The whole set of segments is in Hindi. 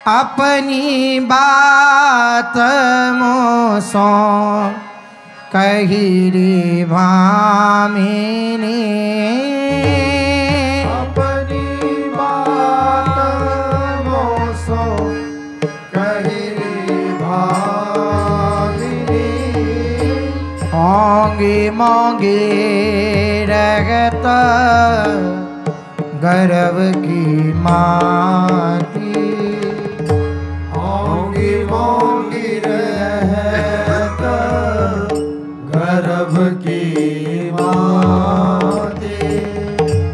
अपनी बात मोसो कही रे भामिनी, अपनी बात मोसो कही रे भामिनी। ओंगी मोंगी रगत गर्भ की माती, ओंगी मोंगी रहत गर्भ की माती।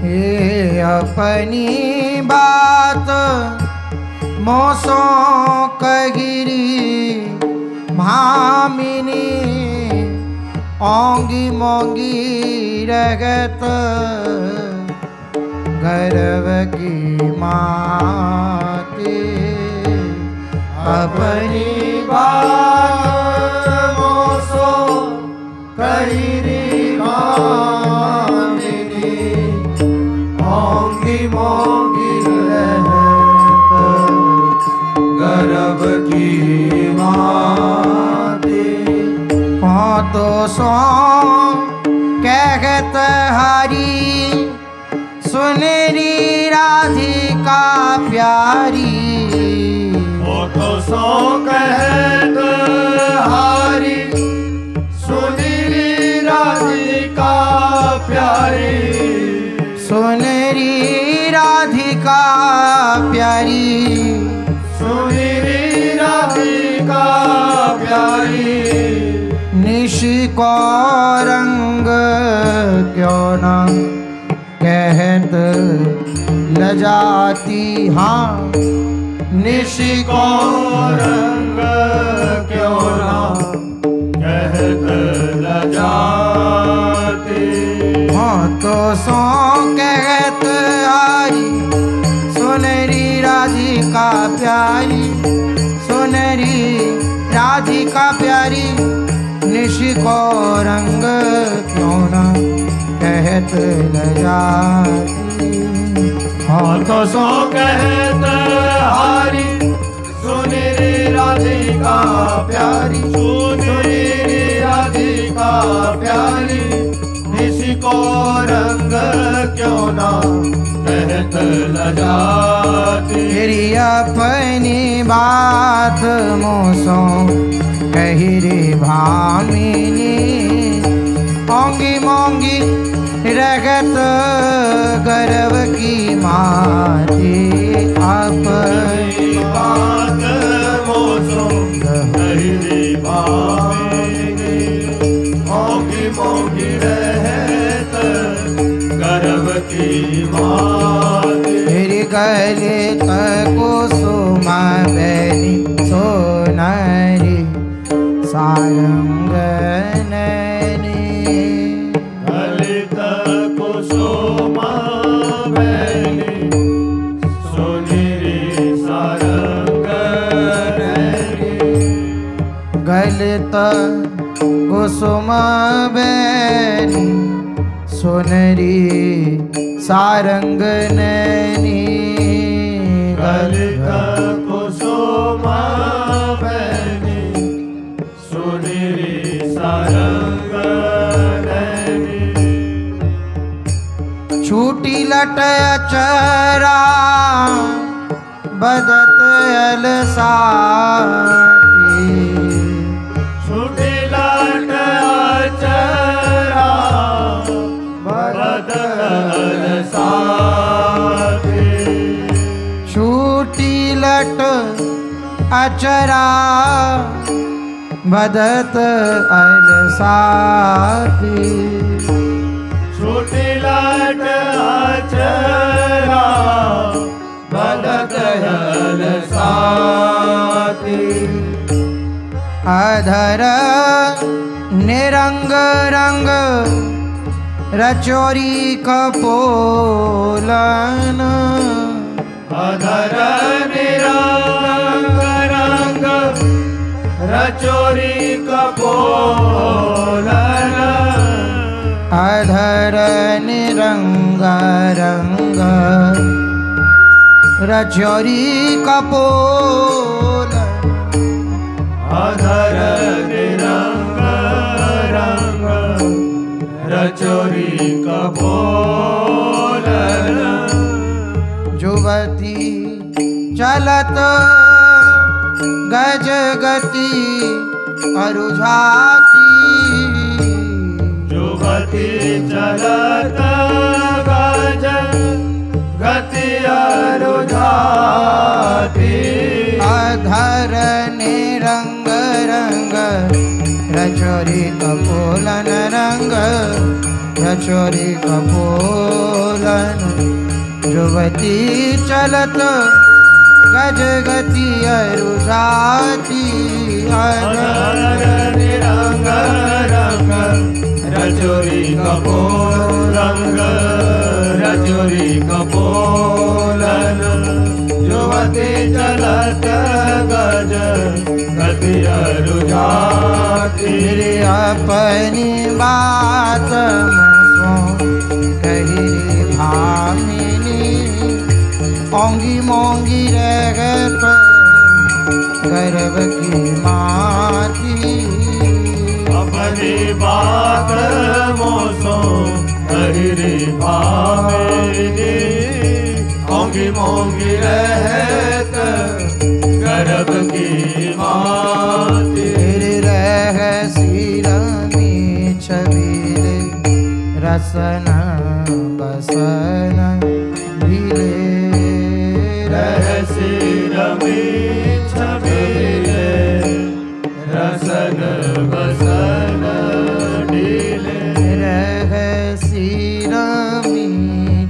ये अपनी बात मोसो कहिरी भामिनी, ओंगी मोंगी रगत गर्भ की माती। अपनी बात मोसो कही रे भामिनी, ओंगी मोंगी रहत गर्भ की माती। हाँ तो सो कहत हरी सुनरी राधिका प्यारी, वो तो सो कहत हारी सुनरी राधिका प्यारी। सुनरी राधिका प्यारी, सुनरी राधिका प्यारी। निशि को रंग क्यों न कहत लजाती, हाँ निशि को रंग क्यों ना कहत लजाती। हाँ तो सो कहत हारी सुनरी राधिका प्यारी, सुनरी राधिका प्यारी। निशि को रंग क्यों न कहत लजाती। हाँ तो सो कहत हारी सुनरी राधिका प्यारी, सुनरी राधिका प्यारी। निशि को रंग क्यों ना कहत लजाती। तेरी अपनी बात मोसो कही रे भामिनी, ओंगी मोंगी रगत गर्भ की माती। अपनी बात मोसो कही रे भामिनी, ओंगी मोंगी रहत गर्भ की माती। तेरी गले कुसुम बैनी सोनरी सारंग नैनी, ललित कुसुम बैनी सुनरी सारंग नैनी। गलित कुसुम बैनी सुनरी सारंग नैनी। ललित कुसुम बैनी सुनरी सारंग नैनी। छूटी लट अचरा बदत अलसाती, छूटी लट अचरा बदत अलसाती। छूटी लट अचरा बदत अलसाती। छूटी लट अचरा बदत अलसाती। अधर निरंग रंग रचोरी कपोलन, अधर निरंग रंग रचोरी कपोलन। अधर निरंग रंग रचोरी कपोल अधर निरंग रंग रचोरी कपोल जुवती चलत गज गति अरुझाती जुवती चलत गज गति अरुझाती अधर निरंग रंग रचोरी कपोलन रंग रचोरी कपोलन जुवती चलत गज गति अरुझाती अधर निरंग रंग रचोरी कपोल रंग रचोरी कपोलन जुवती चलत गज गति अरुझाती अपनी बात मुझो कही भामिनी ओंगी मोंगी रहत गर्भ की माती अपनी बात मोसो हरि भामिनी ओंगी मोंगी रहत गर्भ की माती रह सिरमी छबीले रसन बसन ढीले रहसी रमी छबीले रसन बसन ढीले रह सिरमी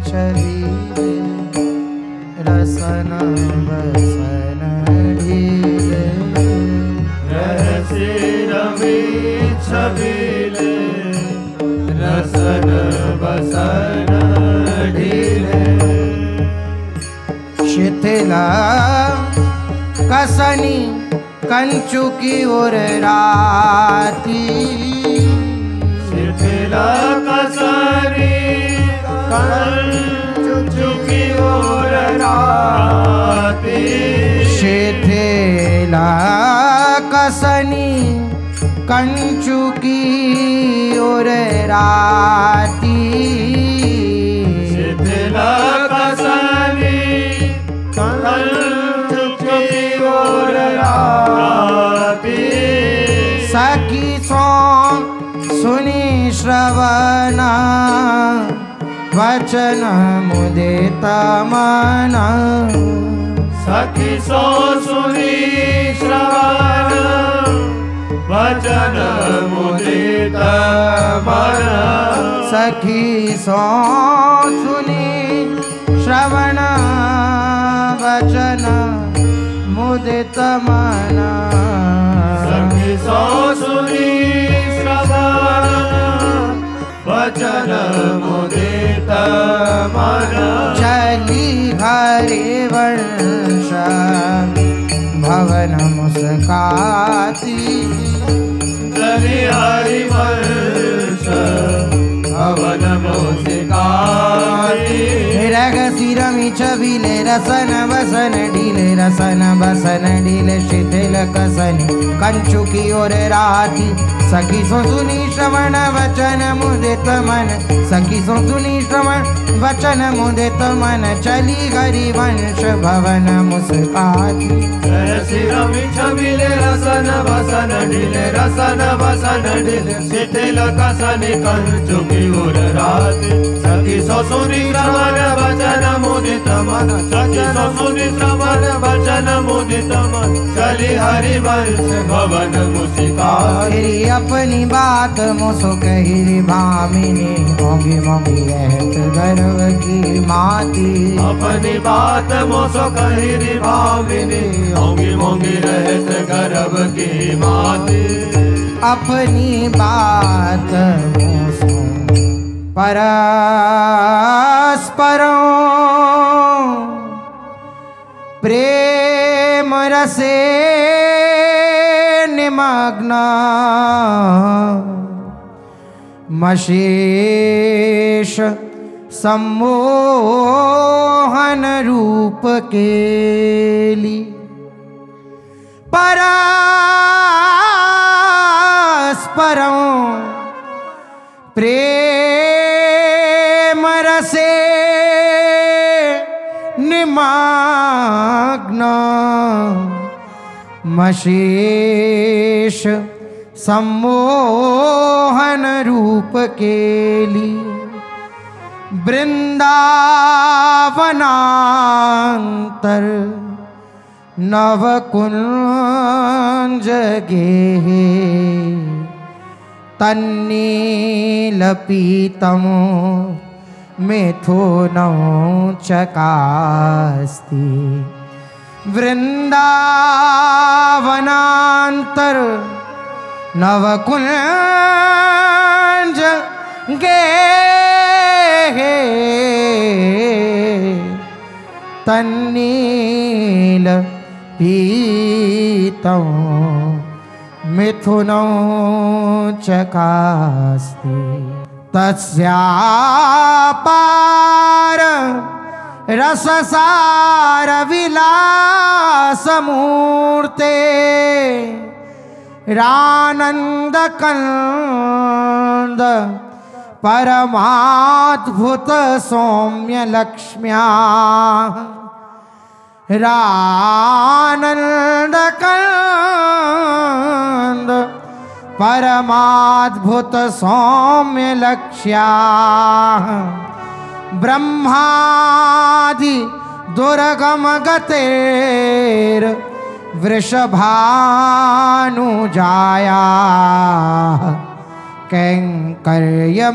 छबीले रसन बसन ढीले रहसी रमी छबीले रसन बसन ढीले शिथिला कसनी कंचु की ओर राती शिथिला कसनी कंचु की ओर राती शिथिला कसनी कंचु की ओर राती शिथिला कसनी कंचु की ओर राती सखी सो सुनी श्रवण वचन मुदित मन सखी सो सुनी श्रवण वचन मुदित मन सखी सो सुनी श्रवण वचन मुदित मन सखी सो सुनी श्रवण वचन मुदित मन चली हरिवंश भवन मुस्काती चली हरिवंश भवन मुस्काती रग सिरमी छबीले रसन बसन ढीले रसन बसन ढीले शिथिल कसनी कंचु की ओर राती सखी सो सुनी श्रवण वचन मुदित मन सखी सो सुनी श्रवण वचन मुदित मन चली हरिवंश भवन मुस्काती रमी छबीले रसन बसन ढीले रसन बसन ढीले शिथिल कसनी कंचु की ओर राती सखी सो सुनी श्रवण वचन मुदित मन सखी सो सुनी श्रवण वचन मुदित मन चली हरिवंश भवन मुस्काती अपनी बात मुसो कही भामिनी मोंगी मोंगी रहत गर्भ की माती अपनी बात मोसो कही भामिनी मोंगी मोंगी रहत गर्भ की माती अपनी बात मुसो परस्परों प्रेम रसे निमग्न मशेष सम्मोहन रूप केली परस्परं प्रेम रसे निमग्न मशेष सम्मोहन रूप केली वृंदावनांतर नवकुंज गेहे तन्नीलपीतं मिथुनं चकास्ति वृंदावनांतर नवकुंज गेहे तन्नील पीतं मिथुनं चकास्ति तस्यापार रससार विलासमूर्ते रानंद कंद परमाद्भुत सौम्य लक्ष्म्या रानंद कंद परमाद्भुत सौम्य लक्ष्या ब्रह्मादि दुर्गम गतेर वृषभानुजाया कैंकर्यमेव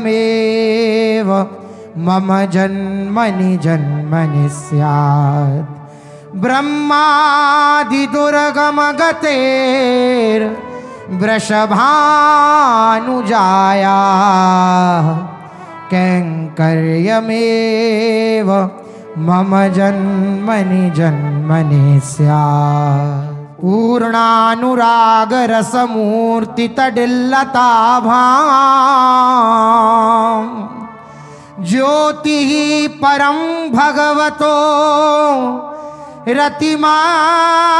मम जन्मनि जन्मनि स्यात् ब्रह्मादि दुर्गम गतेर वृषभानुजाया कैंकर्यमेव मम जन्मनि जन्मनि स्यात् पूर्णानुराग रसमूर्ति तडिल्लताभां ज्योति परम भगवतो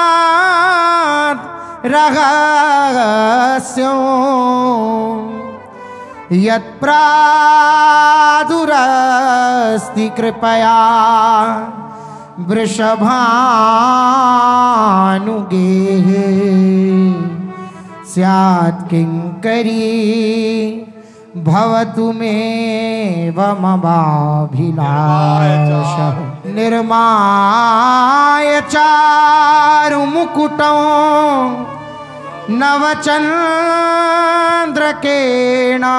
रतिमात् रहस्यो यत्प्रादुरस्ति कृपया वृषभानुगेहे स्यात् किंकरी भवतु मे ममाभिलाषः निर्माय चारुमुकुटं नवचंद्रकेणा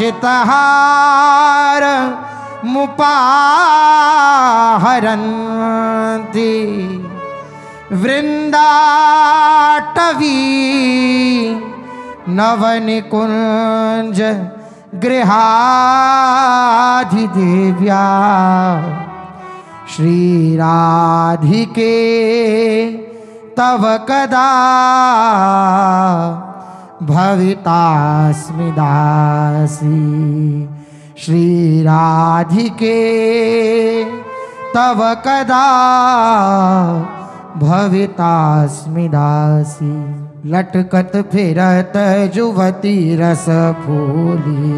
गुंजाभिरारचितहार मुपाहरन्ति वृंदाटवी नवनिकुंज गृहाधिदेव्या श्रीराधिके तव कदा भवितास्मि दासी श्रीराधिके तव कदा भवितास्मि दासी लटकत फिरत जुवती रस फूली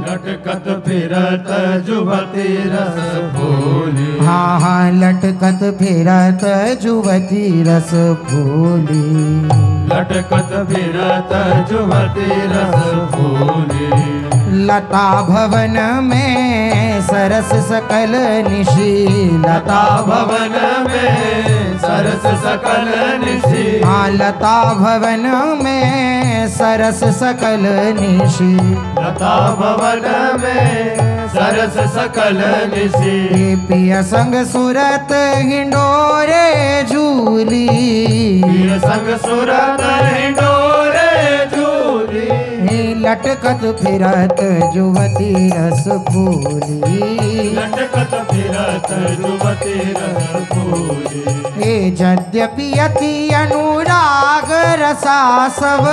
लटकत फिरत जुवती रस फूली हाँ हाँ लटकत फिरत जुवती रस फूली लटकत फिरत जुवती रस फूली लता भवन में सरस सकल निशी लता भवन में सरस सकल निशी हाँ लता भवन में सरस सकल निशी लता भवन में सरस सकल निशी पिय संग सुरत हिंडोरे झूली पिय संग सुरत हिंडोरे झूली लटकत फिरत जुवती रस फूली, लटकत फिरत जुवती रस फूली। हे यद्यपि अति अनुराग रसासव,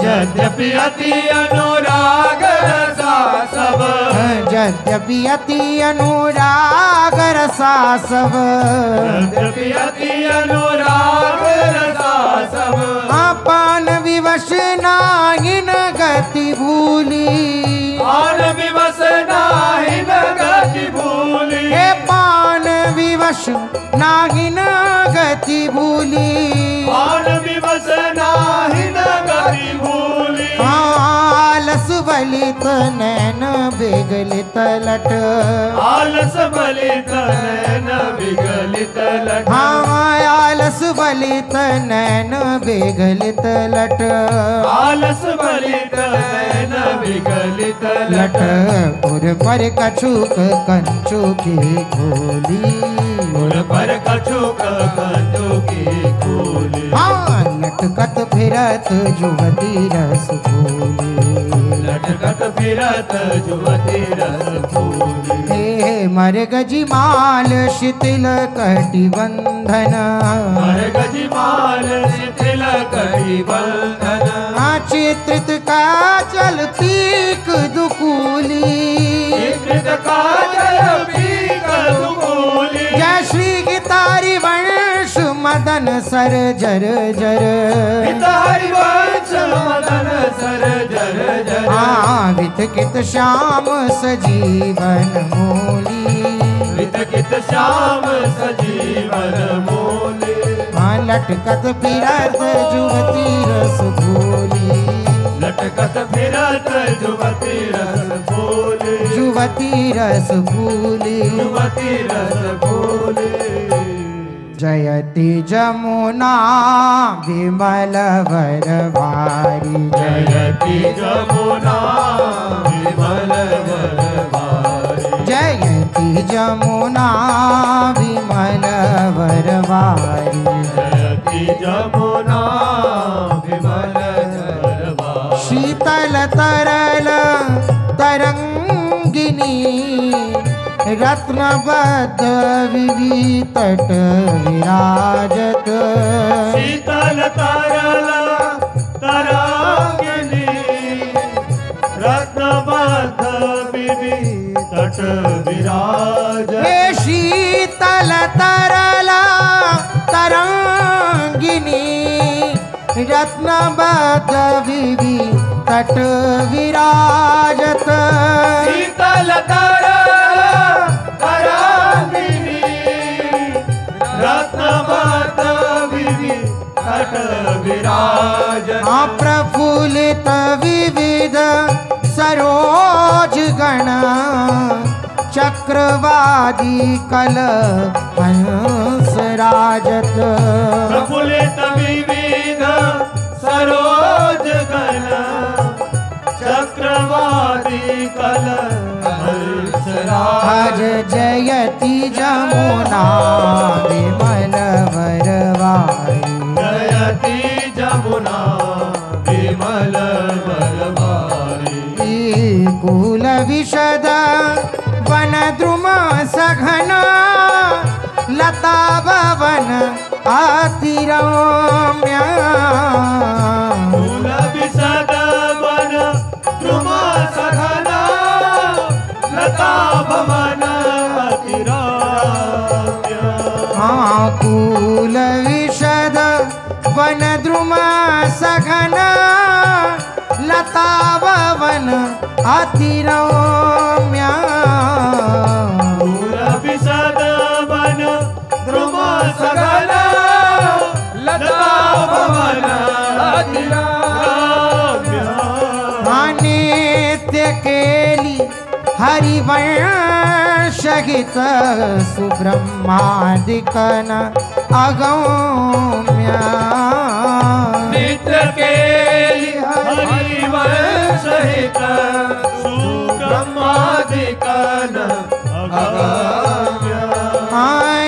यद्यपि अति अनुराग रसासव, यद्यपि अति अनुराग रसासव, यद्यपि अति अनुराग रसासव। पान विवश नाहिन गति भूली, पान विवश नाहिन गति भूली। हे पान विवश नाहिन गति भूली, पान विवश नाहिन गति भूली। आलस बलित नैन बिगलित लट, आलस बलित नैन बिगलित लट। आलस बलित नैन बिगलित लट, आलस बलित नैन बिगलित लट लट। उर पर कछुक कंचु की खोली, उर पर कछुक कंचु की खोली। हाँ लटकत फिरत जुवती रस फूली, लटकत फिरत जुवती रस फूली। हे मरगजी माल शिथिल कटिबंधन, मरगजिमाल शिथिल कटिबंधन। चित्रित का चल पीक दुकूली, चित्रित काजल पीक दुकूली। जय श्री गितारी वंश मदन सर जर जर, पितारी वंश मदन सर जर जर। वितकित श्याम सजीवन मूली, वितकित श्याम सजीवन मूली। लटकत फिरत जुवती रस फूली, लटकत फिरत जुवती रस फूली। जुवती रस फूली, जुवती रस फूली। जयति जमुना विमल वर भारी, जयति जमुना विमल वर भारी। जयति जमुना विमल वर भारी, जयति जमुना विमल वर भारी। शीतल तरल तरंगिनी, रत्नबद्ध विवितट विराजत, शीतल तरल तरंगिनी, रत्नबद्ध विवितट विराजत। हे शीतल तरल तरंगिनी, रत्नबद्ध विवितट विराजत, शीतल तरंगिनी, रत्नबद्ध विवितट विराजत। प्रफुल्लित विविध सरोज गण, चक्रवादी कल हंस राजत, प्रफुल्लित विविध सरोज गण, चक्रवादी कल हंस हज जयति जमुना विमल वर भारी, जयति जमुना विमल वर भारी। कुल विशद वन द्रुम सघन, लता भवन अति रम्य, कुल विशद वन द्रुम सघन, लता भवन अति रम्य। कुल विशद वन द्रुम सघन, लता भवन अति रम्य, कुल विशद वन द्रुम सघन, लता भवन अति रम्य। नित्य केली हरिवंश हित सुब्रह्मादिकन अगम्य, नित्य केली हरिवंश हित सुब्रह्मादिकन अगम्य।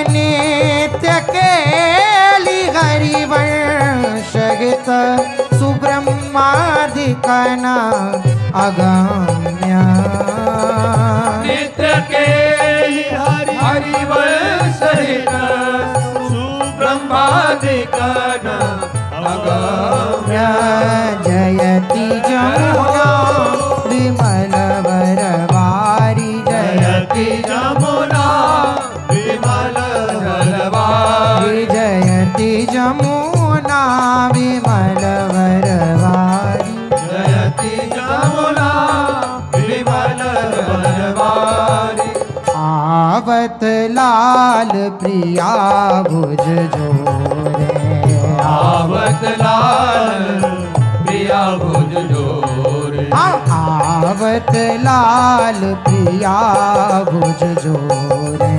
नित्य केली हरिवंश हित सुब्रह्मादिकन अगम्य नित्य के हरि सहित सुब्रह्मादिकन अगम्य जयति जमुना विमल वरवारी जयति जमुना विमल वरवारी जयति जमुना विमल वरवारी जयति जमुना विमल वरवारी आवत लाल प्रिया भुज जोरे आवत लाल प्रिया भुज जोरे आवत लाल प्रिया भुज जोरे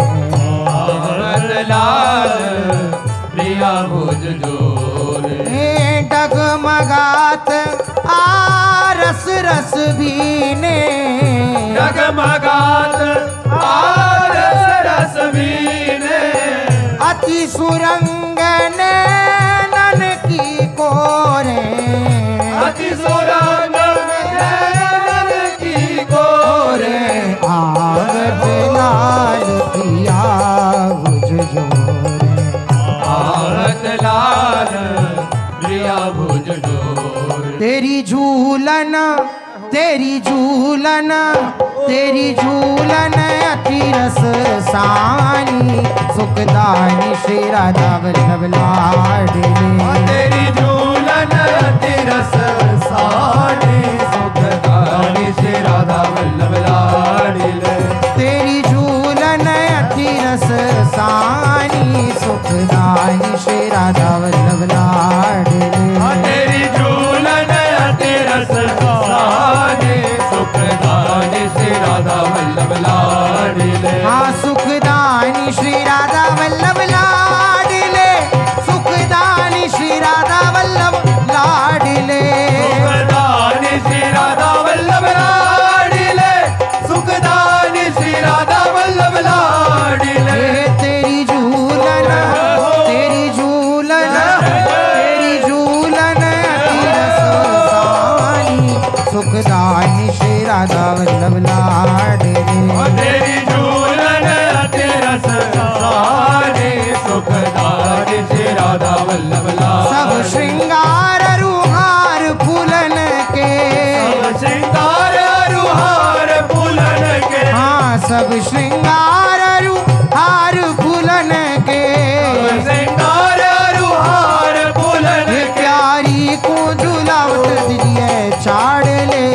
आवत लाल प्रिया भुज जोरे डगमगात आरस रस भीने डगमगात आरस रस भीने अति सुरंगन नन की कोरे अति सुरंग नयन की कोरे आवत लाल प्रिया भुज जोरे आवत लाल प्रिया भुज जोरे तेरी झूलन तेरी झूलन तेरी झूलन अति रस सानी सुखदानी श्री राधा वल्लभ लाडले तेरी झूलन अति रस सानी सुखदानी श्री राधा वल्लभ लाडले तेरी झूलन अति रस सानी सुखदानी श्री राधा वल्लभ लाडले तेरी झूलन अति रस सानी सुखदानी श्री राधा वल्लभ लाडले हाँ सुखदानी श्री राधा वल्लभ लाडले सुखदानी श्री राधा वल्लभ लाडले सुखदानी श्री राधा वल्लभ लाडले सुखदानी श्री राधा वल्लभ लाडले तेरी झूलन तेरी झूलन तेरी झूलन अति रस सानी सुखदानी श्री राधा वल्लभ लाडले तेरी झूलन अति रस सानी सुखदानी श्री राधा वल्लभ लाडले सब श्रृंगार रुहार फूलन के सब श्रृंगार रुहार फूलन के हाँ सब श्रृंगार रुहार फूलन के श्रृंगार रुहार फूलन के प्यारी को झुलावत दिए चाड़ ले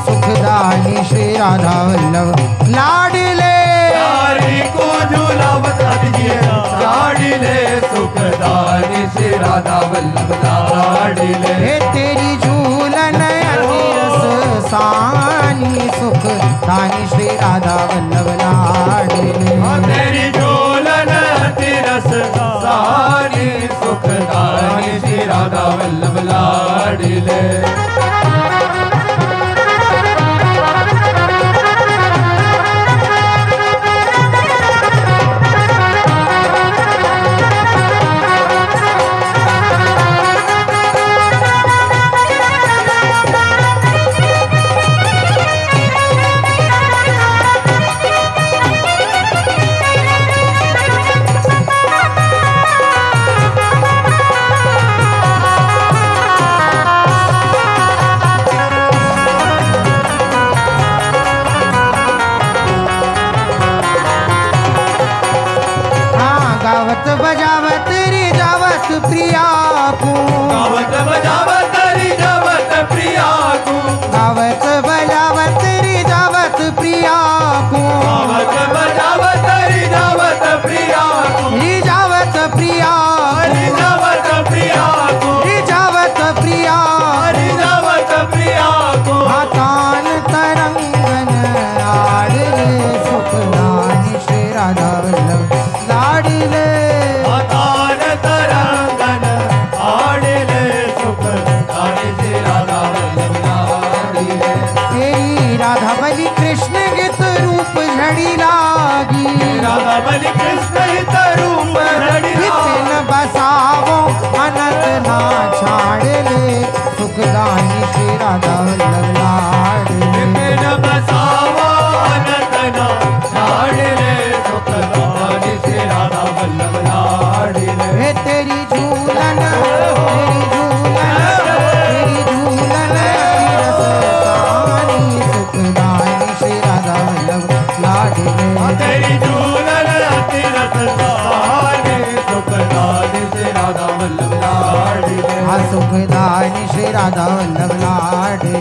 सुखदानी श्री राधा वल्लभ लाडले प्यारी को झूलावत दिए लाडले सुखदानी श्री राधा वल्लभ लाडले हे तेरी झूलन अति रस सानी सुखदानी श्री राधा वल्लभ लाडले तेरी झूलन अति रस सानी सुखदानी श्री राधा वल्लभ लाडले गावत बजावत रिजावत प्रिया को गावत बजावत रिजावत प्रिया को गावत बजावत रिजावत प्रिया को गावत बजावत रिजावत प्रिया को रिजावत प्रिया रिजावत प्रिया को रिजावत प्रिया रिजावत प्रिया को हाथान तरंगन आड़ले सुखदानी श्री राधा वल्लभ लाडले अतान तरंगन आड़ले सुखदानी श्री राधा वल्लभ लाडले तेरी राधा बलि कृष्ण गीत रूप झड़ी लागी राधा बलि कृष्ण हित रूप झड़ी कितन बसावो अनंत ना छाड़ ले सुखदानी श्री राधा वल्लभ लाडले सतदाने सुखदाने से राधा वल्लभ लाडले सुखदानी श्री राधा वल्लभ लाडले